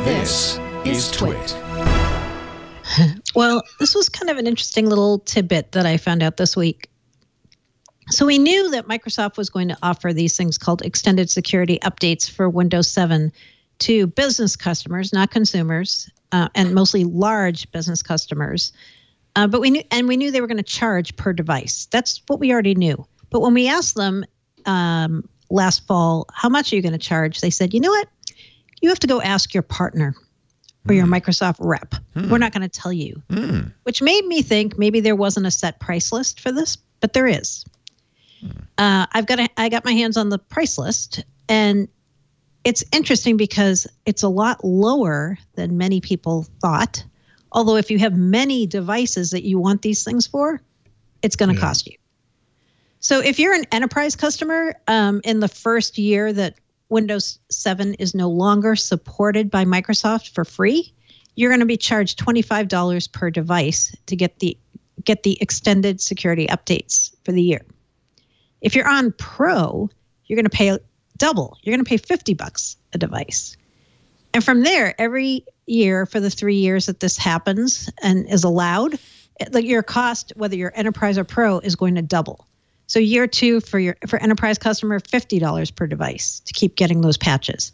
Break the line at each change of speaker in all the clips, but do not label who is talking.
This is TWiT.
Well, this was kind of an interesting little tidbit that I found out this week. So we knew that Microsoft was going to offer these things called extended security updates for Windows 7 to business customers, not consumers, and mostly large business customers. But we knew they were going to charge per device. That's what we already knew. But when we asked them last fall, how much are you going to charge? They said, you know what? You have to go ask your partner or your Microsoft rep. We're not going to tell you, which made me think maybe there wasn't a set price list for this, but there is. I got my hands on the price list, and it's interesting because it's a lot lower than many people thought. Although if you have many devices that you want these things for, it's going to cost you. So if you're an enterprise customer, in the first year that Windows 7 is no longer supported by Microsoft for free, you're going to be charged $25 per device to get the extended security updates for the year. If you're on Pro, you're going to pay double. You're going to pay $50 a device. And from there, every year for the 3 years that this happens and is allowed, your cost, whether you're enterprise or Pro, is going to double. So year 2 for enterprise customer, $50 per device to keep getting those patches.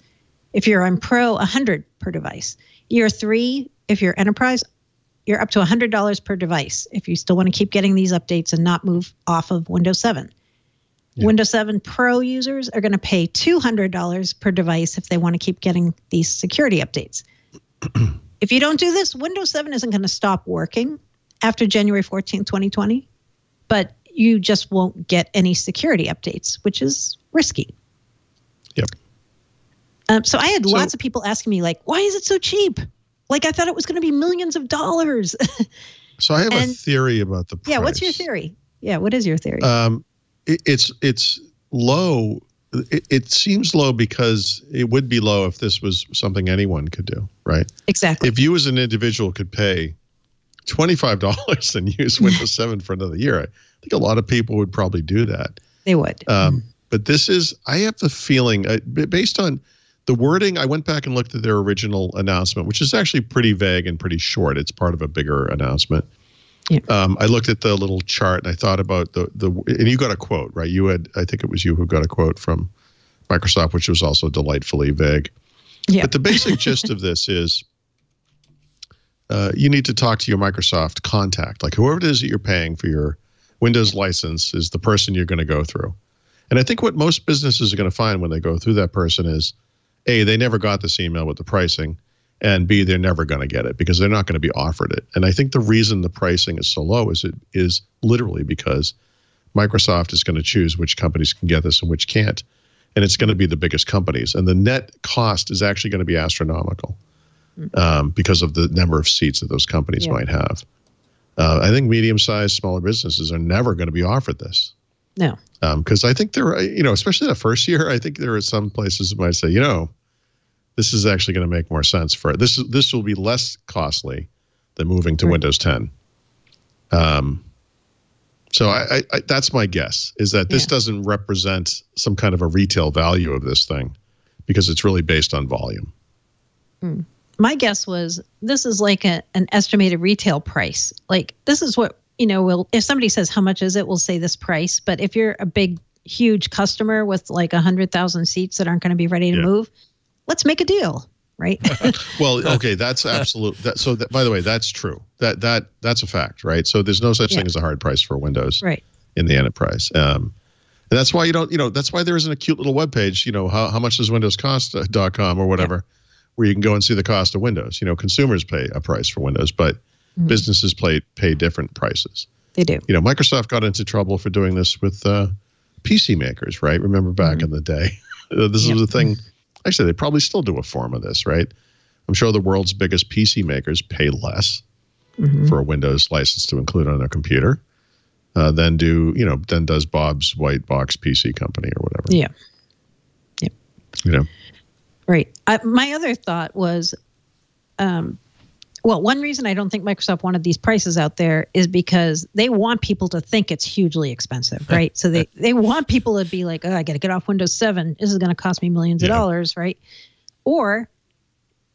If you're on Pro, $100 per device. Year 3, if you're enterprise, you're up to $100 per device if you still want to keep getting these updates and not move off of Windows 7. Yeah. Windows 7 Pro users are going to pay $200 per device if they want to keep getting these security updates. If you don't do this, Windows 7 isn't going to stop working after January 14, 2020, but you just won't get any security updates, which is risky.
Yep.
So I had lots of people asking me, like, why is it so cheap? Like, I thought it was going to be millions of dollars.
So I have a theory about the price.
Yeah, what's your theory? Yeah, what is your theory?
It's low. It seems low because it would be low if this was something anyone could do, right?
Exactly.
If you as an individual could pay $25 and use Windows 7 for another year, I think a lot of people would probably do that.
They would.
But this is, I have the feeling, based on the wording, I went back and looked at their original announcement, which is actually pretty vague and pretty short. It's part of a bigger announcement. Yeah. I looked at the little chart and I thought about and you got a quote, right? You had, I think it was you who got a quote from Microsoft, which was also delightfully vague. Yeah. But the basic gist of this is you need to talk to your Microsoft contact. Like whoever it is that you're paying for your Windows license is the person you're going to go through. And I think what most businesses are going to find when they go through that person is, A, they never got this email with the pricing, and B, they're never going to get it because they're not going to be offered it. And I think the reason the pricing is so low is literally because Microsoft is going to choose which companies can get this and which can't. And it's going to be the biggest companies. And the net cost is actually going to be astronomical because of the number of seats that those companies might have. I think medium-sized, smaller businesses are never going to be offered this.
No.
Because I think there, especially the first year, I think there are some places that might say, this is actually going to make more sense for it. This will be less costly than moving to Windows 10. So I that's my guess, is that this doesn't represent some kind of a retail value of this thing because it's really based on volume.
My guess was this is like an estimated retail price. Like this is what, if somebody says, how much is it? We'll say this price. But if you're a big, huge customer with like 100,000 seats that aren't going to be ready to move, let's make a deal, right?
Well, okay, that's absolute. By the way, that's true. That's a fact, right? So there's no such thing as a hard price for Windows in the enterprise. And that's why that's why there isn't a cute little webpage, how much does Windows cost.com or whatever, where you can go and see the cost of Windows. Consumers pay a price for Windows, but businesses pay different prices.
They do.
Microsoft got into trouble for doing this with PC makers, right? Remember back in the day, this was a thing. Actually, they probably still do a form of this, right? I'm sure the world's biggest PC makers pay less for a Windows license to include on their computer than does Bob's white box PC company or whatever.
Yeah.
Yeah.
Right. My other thought was, one reason I don't think Microsoft wanted these prices out there is because they want people to think it's hugely expensive, right? So they want people to be like, oh, I got to get off Windows 7. This is going to cost me millions of dollars, right? Or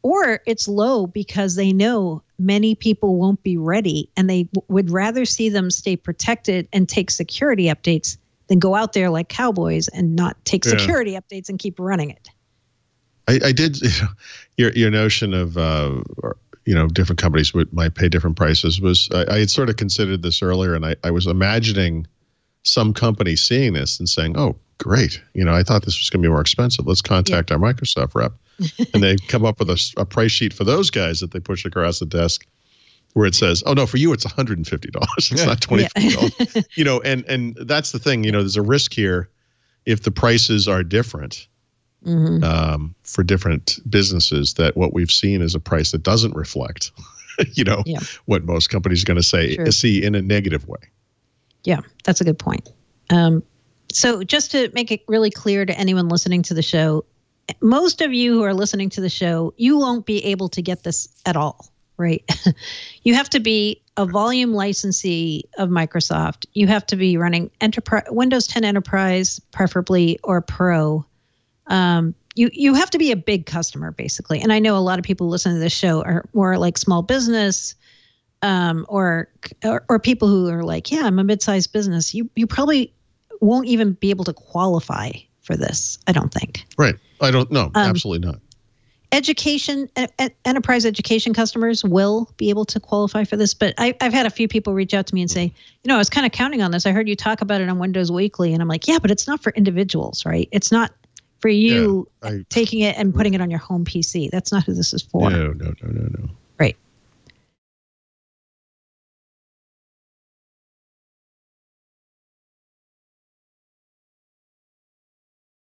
or it's low because they know many people won't be ready, and they would rather see them stay protected and take security updates than go out there like cowboys and not take security updates and keep running it.
I did, your notion of, different companies might pay different prices was, I had sort of considered this earlier, and I was imagining some company seeing this and saying, oh, great. I thought this was going to be more expensive. Let's contact our Microsoft rep. And they come up with a price sheet for those guys that they push across the desk where it says, oh, no, for you, it's $150. It's not $25. And that's the thing, there's a risk here if the prices are different. For different businesses, that what we've seen is a price that doesn't reflect, what most companies are going to see in a negative way.
Yeah, that's a good point. So just to make it really clear to anyone listening to the show, most of you who are listening to the show, you won't be able to get this at all, right? You have to be a volume licensee of Microsoft. You have to be running Windows 10 Enterprise, preferably, or Pro. You have to be a big customer, basically. And I know a lot of people listening to this show are more like small business, or people who are like, yeah, I'm a mid-sized business. You probably won't even be able to qualify for this, I don't think.
Right. I don't know. Absolutely not.
Education, enterprise education customers will be able to qualify for this. But I've had a few people reach out to me and say, I was kind of counting on this. I heard you talk about it on Windows Weekly. And I'm like, yeah, but it's not for individuals, right? It's not for you taking it and putting it on your home PC. That's not who this is for.
No.